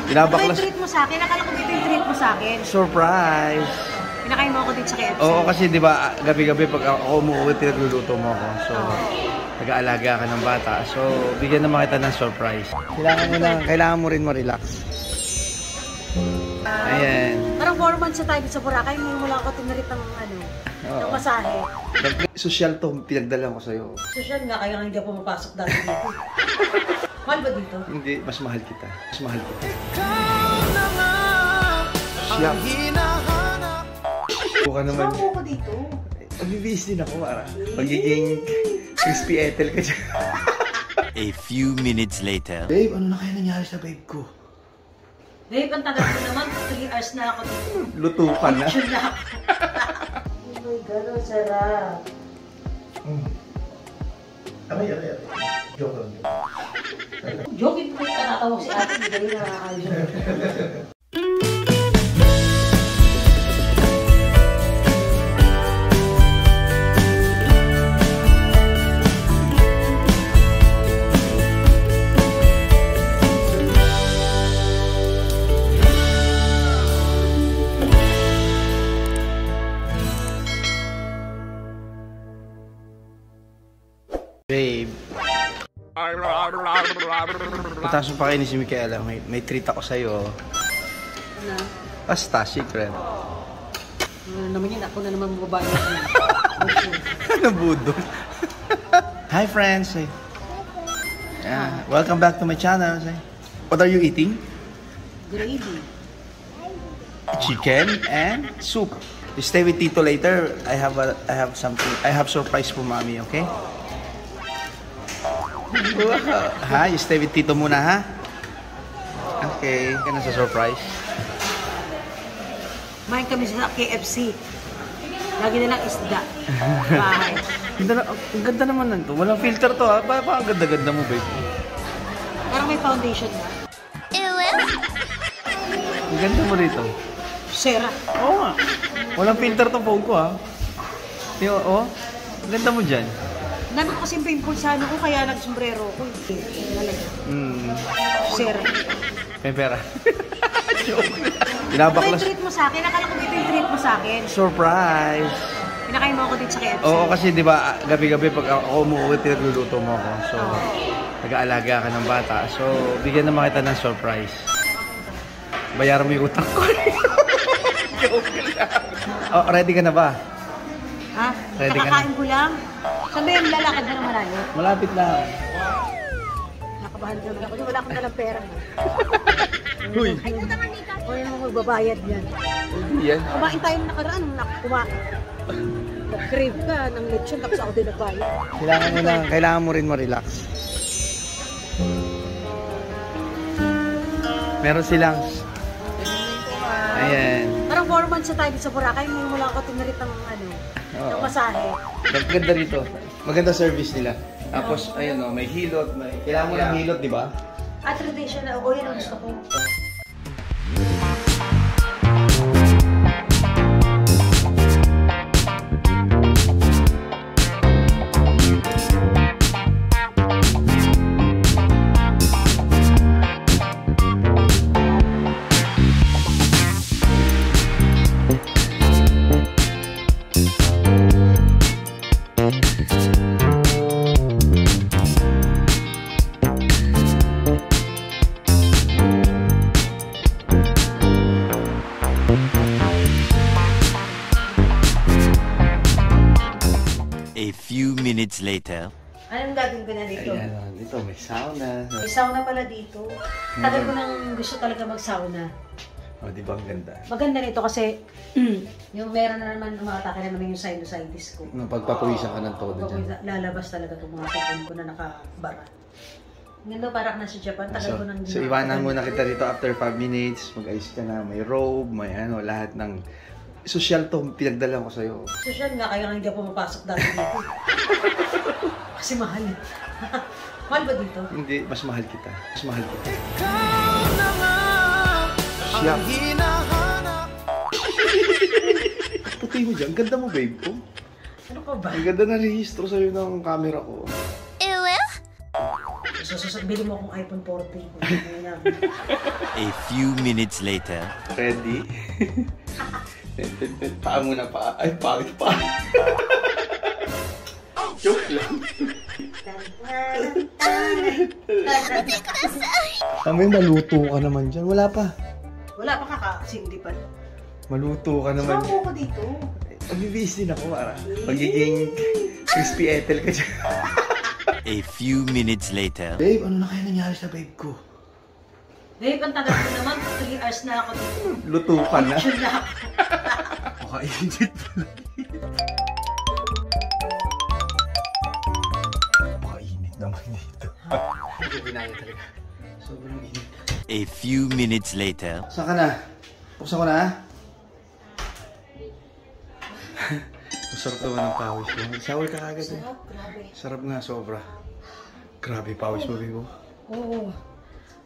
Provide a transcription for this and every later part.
Binabaklas. Ito yung treat mo sa akin. Akala ko dito yung treat mo sa akin. Surprise! Pinakain mo ako dito sa KFC. Oo, kasi di ba gabi-gabi pag ako umuwi, pinagluluto mo ako. So, nag-aalaga ka ng bata. So, bigyan naman kita ng surprise. Kailangan mo rin ma-relax. Ayan. Parang 4 months na tayo sa Boracay. Ngayon mo lang ako tinarit ng ng masahe. Social to, pinagdala ko sa'yo. Social nga, kaya nga hindi ako mapasok dati dito. Mahal ba dito? Hindi, mas mahal kita. Mas mahal kita. Buka naman. Saan ko dito? Magbibihis din ako, para. Magiging crispy Ethel ka dyan. A few minutes later. Babe, ano na kaya nangyari sa babe ko? Babe, ang tagal ko naman. 3 hours na ako dito. Luto ka na. Sure na ako. Oh my God, ang sarap. Amay. Joke lang. Joke, hindi ko nakatawag si ate. Hindi na nakakajoke. Babe. Pataas mo pa kayo ni si Michaela. May treat ako sa'yo. Ano? Basta, secret. Naman yun, ako na naman babae. Ano budo? Hi friends. Welcome back to my channel. What are you eating? Gravy. Chicken and soup. You stay with Tito later. I have something. I have surprise for mommy, okay? Ha? You stay with Tito muna, ha? Okay. Kaya na sa surprise. Main kami sa KFC. Lagi na lang isda. Bahay. Ang ganda naman nito. Walang filter to, ha? Parang ganda-ganda mo, babe. Parang may foundation na. Ang ganda mo rito. Sera. Oo nga. Walang filter to phone ko, ha? Oo. Ang ganda mo dyan. Namin ko kasing painful sa ano ko, kaya nag-sombrero ko. Sera. May pera. Joke lang. Binabaklas. Ito yung treat mo sa akin. Akala ko dito yung treat mo sa akin. Surprise! Pinakain mo ako dito sa KFC. Oo, kasi di ba gabi-gabi pag ako umuwi, pinagluluto mo ako. So, nag-aalaga ka ng bata. So, bigyan naman kita ng surprise. Bayaran mo yung utang ko. Joke lang. Oh, ready ka na ba? Ha? Ready ka na? Nakakain ko lang. Saan ba yung lalakad na ng malayo? Malapit lang. Nakabahan kami ako. Wala akong dalang pera. Uy! O yung mga magbabayad yan. Yan. Kumain tayo ng nakaraan. Nag-crave ka ng lechon tapos ako din nagbayad. Kailangan mo rin ma-relax. Meron silang... Ayan. Parang 4 months na tayo sa Boracay. Ngayon mo lang ako tinarit ng ng masahe. Maganda rito. Maganda service nila. Tapos, ayun o, may hilot. Kailangan mo ng hilot, di ba? Traditional. O, yan ang gusto ko. A few minutes later. Anong gagawin ko na dito? Ayan, dito may sauna. May sauna pala dito. Tagal ko nang gusto talaga mag-sauna. O, di ba ang ganda? Maganda nito kasi yung meron na naman umatake na naman yung sinusitis ko. Pagpapawisan ka ng todo dyan. Lalabas talaga itong mga sipon ko na nakabara. Ganda parang nasa Japan. Tagal ko nang So, iwanan muna kita dito after 5 minutes. Mag-ayos ka na. May robe, may ano, lahat ng... Social to, pinagdala ko sa'yo. Social nga, kaya nga hindi ako mapasok dati dito. Kasi mahal. Mahal ba dito? Hindi, mas mahal kita. Mas mahal kita. Puti mo dyan. Ganda mo, babe ko. Ano ka ba? Ang ganda na rehistro sa'yo ng camera ko. Bili mo akong iPhone 14. A few minutes later. Ready? Paa muna pa. Ay, pangit pa. Joke lang. Kami, maluto ka naman dyan. Wala pa. Wala pa kakasindi pa. Maluto ka naman. Saan ko dito? Magbibis din ako, para. Magiging crispy etel ka dyan. A few minutes later. Babe, ano na kaya nangyari sa babe ko? Babe, ang tagal ko naman. 3 hours na ako dito. Luto ka na. Yun na ako. Makainit pala. Makainit naman dito. Hindi binaya talaga. Sobrang init. A few minutes later. Saan ka na? Buksan ko na. Masarap naman ang pawis mo. Shower ka agad eh. Sarap, grabe. Sarap nga, sobra. Grabe pawis mo, Bibo. Oo.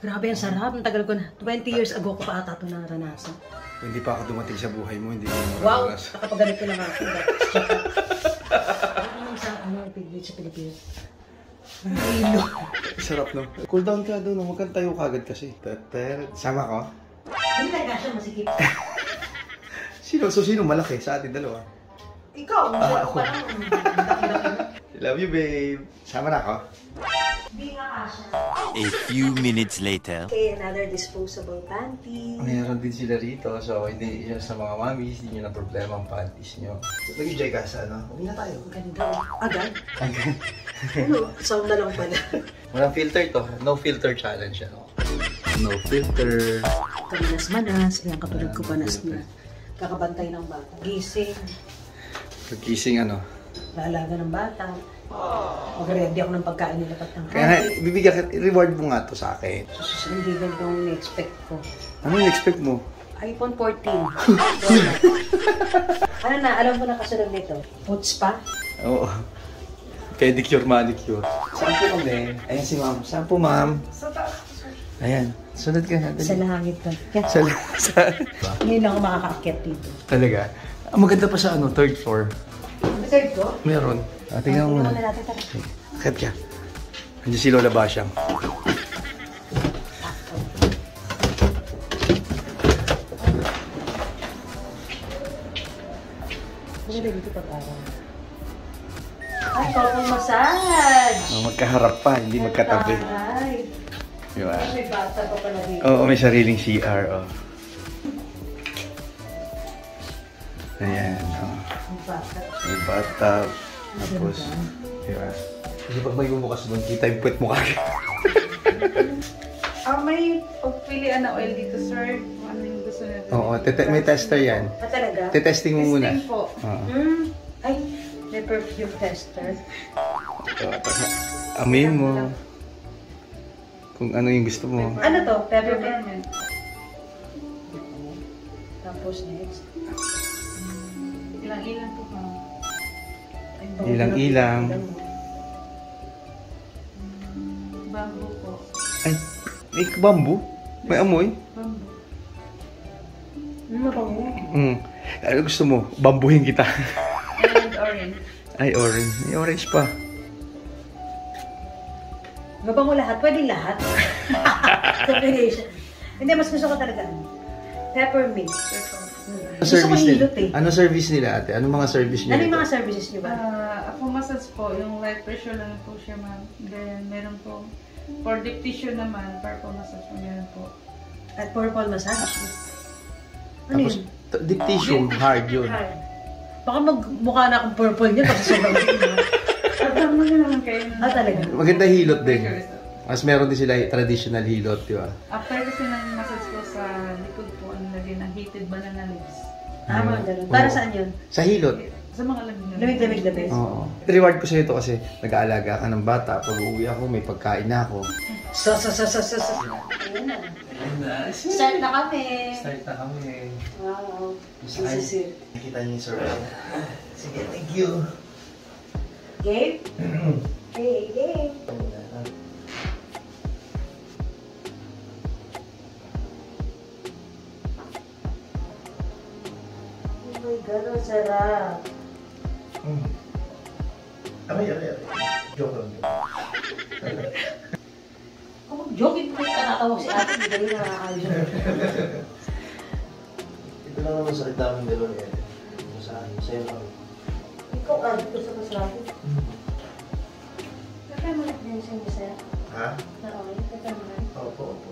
Grabe ang sarap. Ang tagal ko na. 20 years ago ko pa ata ito naranasan. Hindi pa ako dumating sa buhay mo, hindi mo Wow! maranasan. Nakapagalit ko lang ako. Ano naman sa piglit sa Pilipinas? Hilo. Sarap no? Cool down ka doon. Huwag kang tayo kagad kasi. Sama ko? Hindi talaga siya masikip. Sino malaki sa atin dalawa? Ikaw, Ako. pa lang. Laki-laki mo. Love you, babe. Sama na ako. Hindi nga siya. A few minutes later. Okay, another disposable panty. Mayroon din sila rito. So, hindi sa mga mamis, hindi nyo na problema ang panties nyo. Mag-enjoy ka sa ano? Uwi na tayo. Ang ganda. Agad? Ano? Sound na lang pala. Walang filter to. No filter challenge. Ano? No filter. Kamanas-manas. Ayan, katulad ko panas na. Kakabantay ng bata. Gising. Pagkising ano? Laalaga ng bata. Mag-ready ako ng pagkain nila pat ng Kaya nga, bibigyan ka, reward mo nga to sa akin. Hindi ganito ang expect ko. Ano yung expect mo? iPhone 14. Ano na, alam mo na kasunod nito? Foot spa? Oo. Pedicure, manicure. Saan po kami? Ayan si ma'am. Saan po, ma'am? Sa taas. Ayan. Sunod ka na. Sa langit ka. Yan. Sa... Hindi na ako makaka-akit dito. Talaga? Ang maganda pa sa ano, third floor. Third ko? Meron. Tingnan mo muna. natin tara. Akit ka. Andiyan si Lola Basyang. Maganda dito pag-araw. Ay, pawang massage! Magkaharap pa, hindi magkatabi. Ay, Diba? may bata pa pala dito. Oo, may sariling CR. Oh. Ayan. Oh. May bata. May bathtub. Tapos, diba? Kasi pag may bumukas doon, kita yung puwet mo kagad. May pagpilian na oil dito, sir. Ano yung gusto natin? Oo, may tester yan. Ah, talaga? Tetesting mo muna. Testing po. Oo. Ay, may perfume tester. Amin mo. Kung ano yung gusto mo. Ano to? Peppermint? Peppermint. Tapos next. Ilang-ilang po ka. Ilang-ilang. Bamboo po. Ay, may bamboo? May amoy? Bamboo. Mabango. Ano gusto mo? Bambuhin kita. And orange. Ay, orange. May orange pa. Mabango lahat? Pwede lahat. Combination. Hindi, mas gusto ko talaga. Peppermint. Peppermint. Ano Gusto ko service nila? hilot eh. Ano service nila, ate? Anong mga service nila? Ano yung mga services nyo ba? Ako massage po. Yung light pressure lang po siya, ma'am. Then, meron po. For deep tissue naman, purple massage po meron po. At purple massage? Ano Tapos, yun? deep tissue, hard yun. Hard. Baka magmukha na akong purple niya kasi sobrang Pagkang mo naman kayo. Ah, talaga? Maganda hilot din. Mas meron din sila traditional hilot, di ba? After kasi ng massage ko sa likod po, ang lagay ng heated banana leaves. Ah, mga ganun. Para Oo. saan yun? Sa hilot. Sa mga lamig. Lamig-lamig-lamig. Oo. Reward ko sa ito kasi nag-aalaga ka ng bata. Pag uuwi ako, may pagkain na ako. So. Ayan na. Start na kami. Start na kami. Wow. This is it. Nakita niyo yung survey. Sige, thank you. Game? Hey, game. Oh my God, ang sarap. Aray. Joke lang. Joke, hindi ko nakatawag si ate. Hindi na nakakalimutan. Ito lang naman sakit namin dalawa eh. Sa'yo lang. Ikaw, dito sa masarap. Kaya mo lang din siya, sir. Ha? Oo, kaya mo lang. Opo, opo.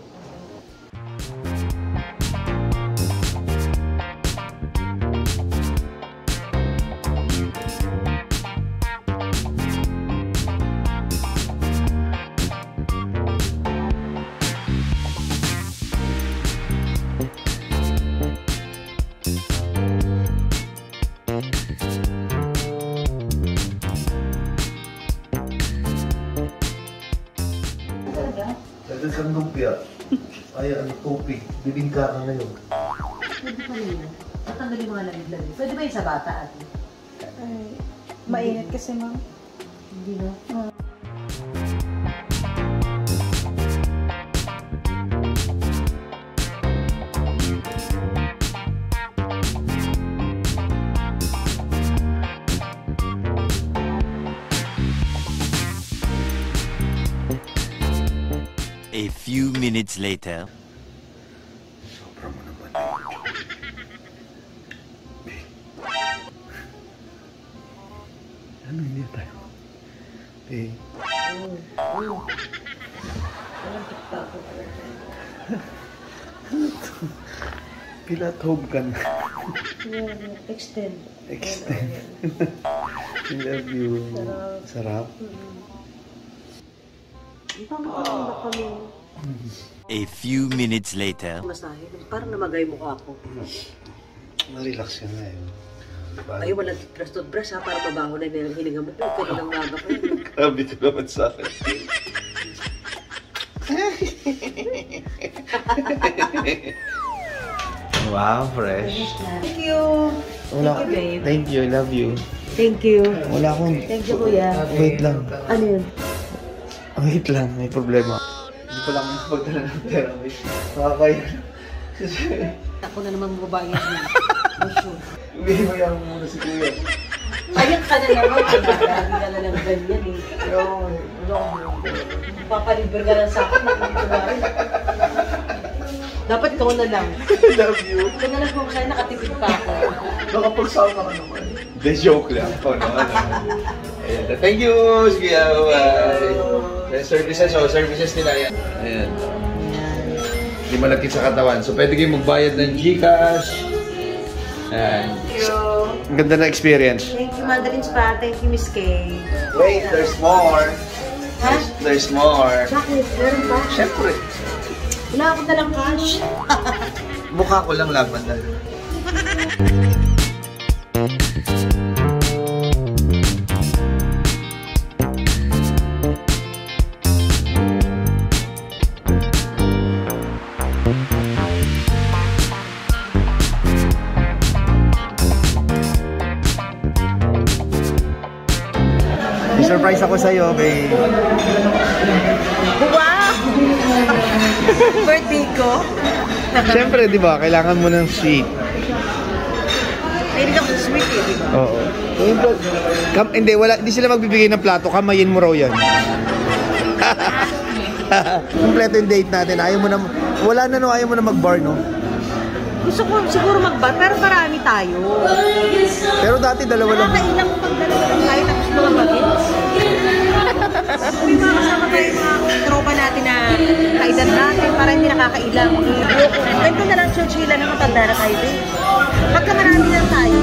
Dahil sa lumpia, ay ang tubig, bibingka ka ngayon. Pwede pa rin yan. Tatanggalin mga lamig-lamig. Pwede ba yung sa bata, ate? Ay, mainit kasi, ma'am. Hindi na. A few minutes later. Sobra mo naman. Ano hindi tayo? Walang tiktak ko. Pilathob ka na. Extend. Extend. I love you. Sarap. Ipang-alala kami. A few minutes later. Masahe. Parang namagay mukha ko. Relax ka na yun. Ay, walang toothbrush ha, para mabaho na yung hininga mo. Pwede lang maga ko yun. Grabe ka naman sa akin. Wow, fresh. Thank you. Wala. Thank you, babe. Thank you, I love you. Thank you. Wala akong... Thank you, kuya. Wait lang. Ano yun? Wait lang, may problema. Hindi ko lang magdala ng therapy. Makakaya. Ako na naman babae yun. Umihimayan mo muna si kuya. Ayan ka na naman. Lagi ka na lang ganyan eh. Pero, wala akong Papalibre ka lang sa akin. Dapat ikaw na lang. I love you. Ikaw na lang kung sa'yo nakatipid pa ako. Nakapagsama ka naman. The joke lang. Oh, no, Ayan. Thank you, Kuya. Bye. Services nila yan. Ayan. Hindi malakit sa katawan. So, pwede kayong magbayad ng GCash. Ayan. Thank you. Ang ganda na experience. Thank you, Mandarin Spa. Thank you, Miss Kay. Wait, there's more. Ha? There's more. Bakit? Meron pa? Siyempre. Wala ako dalang cash. Mukha ko lang laban na. Surprise ako sa'yo, babe. Wow! Birthday ko. Siyempre, di ba? Kailangan mo ng sweet. Pwede ako sa sweet eh, di ba? Oo. Hindi sila magbibigay ng plato. Kamayin mo raw yan. Kompleto yung date natin. Ayaw mo na, wala na no, ayaw mo na mag-bar, no? Gusto ko siguro mag-bar, pero marami tayo. Pero dati dalawa lang. Nakakailang pag dalawa lang tayo, tapos mga bagets. May mga kasama tayo, mga tropa natin na kaedad natin, para hindi nakakailang. Ganito na lang, churchila na matanda na tayo. Pagka marami lang tayo.